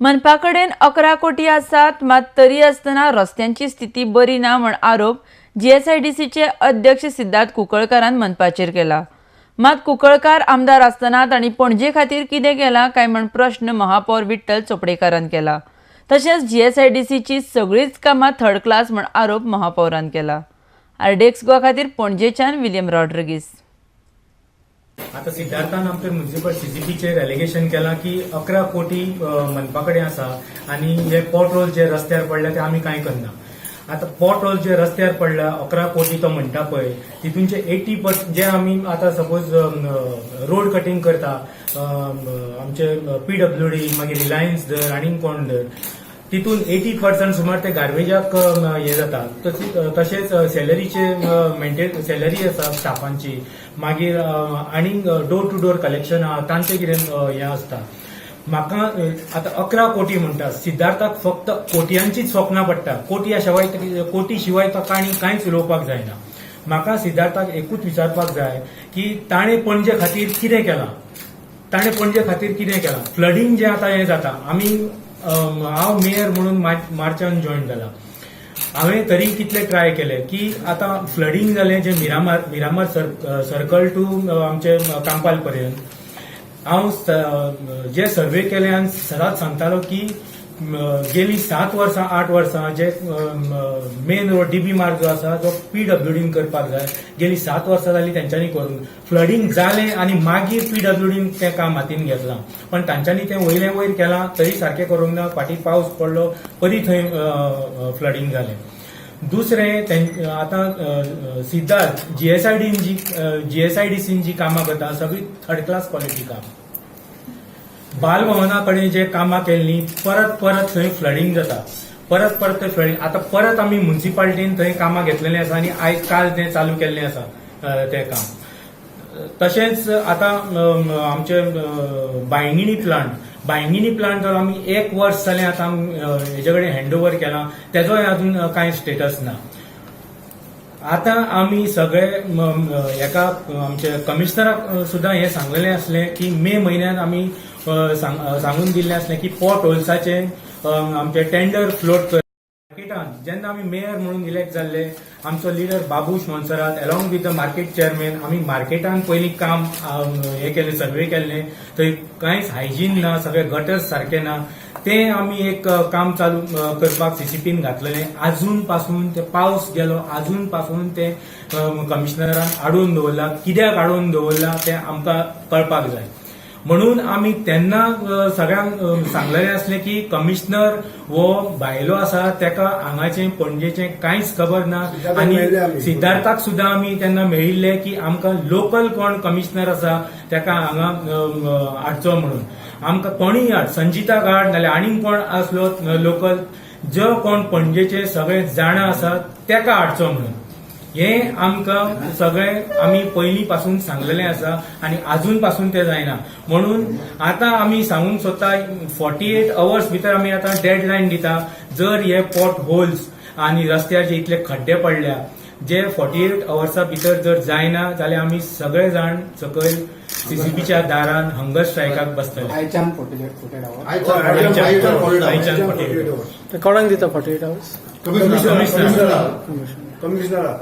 मनपा कडेन 11 कोटी आसात, मात तरी आसतना रस्त्यांची स्थिती बरी ना म्हण आरोप जीएसआयडीसीचे अध्यक्ष सिद्धार्थ कुंकळकारान मनपाचेर केला. मात कुंकळकार आमदार आसतना तांणी पणजे खातीर कितें केलां काय म्हण प्रश्न महापौर विठ्ठल चोपडेकारान केला. तशेंच जीएसआयडीसीची सगळीच कामां थर्ड क्लास म्हण आरोप महापौरान केला. आरडेक्स गोवा खातीर पणजेच्यान विलियम रॉड्रिगीस. आता सिद्धार्थान आमच्या म्युनिसिपल सीसीपीचेर एलिगेशन केलां की 11 कोटी मनपा कडेन आसा आनी हे पोर्ट रोल जे रस्त्यार पडल्या ते आमी कांय करना. आता पोर्ट रोल जे रस्त्यार पडल्या 11 कोटी तो म्हणटा पळय तितूनचे 80% जे आमी आता सपोज रोड कटिंग करता आमचे PWD मागीर रिलायन्स धर आनीक कोण धर तितून 80% सुमार ते गार्बेजाक हे जाता. तशेंच सॅलरीचे मेंटेन सॅलरी आसा स्टाफांची मागीर आनीक डोर टू डोर कलेक्शन आहा तांचे कितें हे आसता. म्हाका आता 11 कोटी म्हणटा सिद्धार्थाक फक्त कोटयांचीच स्वप्नां पडटा. कोटी शिवाय ताका आनी कांयच उलोवपाक जायना. म्हाका सिद्धार्थाक एकूच विचारपाक जाय की ताणें पणजे खातीर कितें केलां. ताणें पणजे खातीर कितें केलां. फ्लडिंग जे आता हें जाता आमी हांव मेयर म्हणून मार्चान जॉईन जाला. हांवें तरी कितले ट्राय केले की आता फ्लडिंग जालें जे मिरामार सर्कल टू आमचे कांपाल पर्यंत हांव जे सर्वे केल्यान सदांच सांगतालो की गेली 7 वर्सां 8 वर्सां जे मेन रोड डीबी मार्ग जो आसा तो PWDन करपाक जाय. गेली 7 वर्सां जाली तेंच्यांनी करून फ्लडिंग जालें आनी मागीर PWDन तें काम हातीन घेतलां. पण तांच्यांनी तें वयले वयर केलां तरी सारकें करूंक ना. फाटीं पावस पडलो तरी थंय फ्लडिंग जालें. दुसरें आतां सिद्धार्थ जीएसआयडीसीन जी कामां करता सगळी थर्ड क्लास क्वॉलिटी काम. बालभवना कडेन जे कामां केल्लीं परत थंय फ्लडिंग जाता. परत थंय फ्लडिंग. आतां परत आमी म्युनिसिपालिटीन थंय कामां घेतलेलीं आसा आनी आयज काल तें चालू केल्लें आसा तें काम. तशेंच आतां आमचे बायंगिणी प्लांट तर आमी 1 वर्स जालें आतां हेजे कडेन हँडओव्हर केलां तेजोय अजून कांय स्टेटस ना. आतां आमी सगळे हेका आमचे कमिशनराक सुद्दां हें सांगलेलें आसलें की मे म्हयन्यात आमी सांगून दिल्लें आसलें की पोर्ट होल्साचे आमचे टेंडर फ्लोट कर. मार्केटान जेन्ना आमी मेयर म्हणून इलेक्ट जाल्ले आमचो leader Babush Monserrate along with the market chairman आमी मार्केटान पयलीं काम हे केलें सर्वे केल्लें. थंय कांयच हायजीन ना. सगळे गटर्स सारके ना. तें आमी एक काम चालू करपाक सीसीपीन घातलेलें. आजून पासून ते पावस गेलो आजून पासून ते कमिशनरान आडोवन दवरला. कित्याक आडोवन दवरला तें आमकां कळपाक जाय. म्हणून आमी तेन्ना सगळ्यांक सांगलेलें आसलें की कमिशनर हो भायलो आसा तेका हांगाचें पणजेचें कांयच खबर ना. आनी सिद्धार्थाक सुद्दां आमी तेन्ना मेळिल्ले की आमकां लोकल कोण कमिशनर आसा तेका हांगा हाडचो म्हणून. आमकां कोणीय हाड संजिता हाड नाल्यार आनीक कोण आसलो लोकल जो कोण पणजेचे सगळे जाणा आसा तेका हाडचो म्हणून. हें आमकां सगळें आमी पयलीं पासून सांगलेलें आसा आनी आजून पासून तें जायना. म्हणून आतां आमी सांगूंक सोदता 48 अवर्स भितर आमी आतां डेडलायन दिता. जर हे पोर्ट होल्स आनी रस्त्यार जे इतले खड्डे पडल्या जे 48 अवर्सा भितर जर जायना जाल्यार आमी सगळे जाण सकयल सीसीपीच्या दारान हंगर स्ट्रायकाक बसतले. आयच्यान 48 कोणाक दिता 48 अवर्स? कमिशनराक. कमिशनराक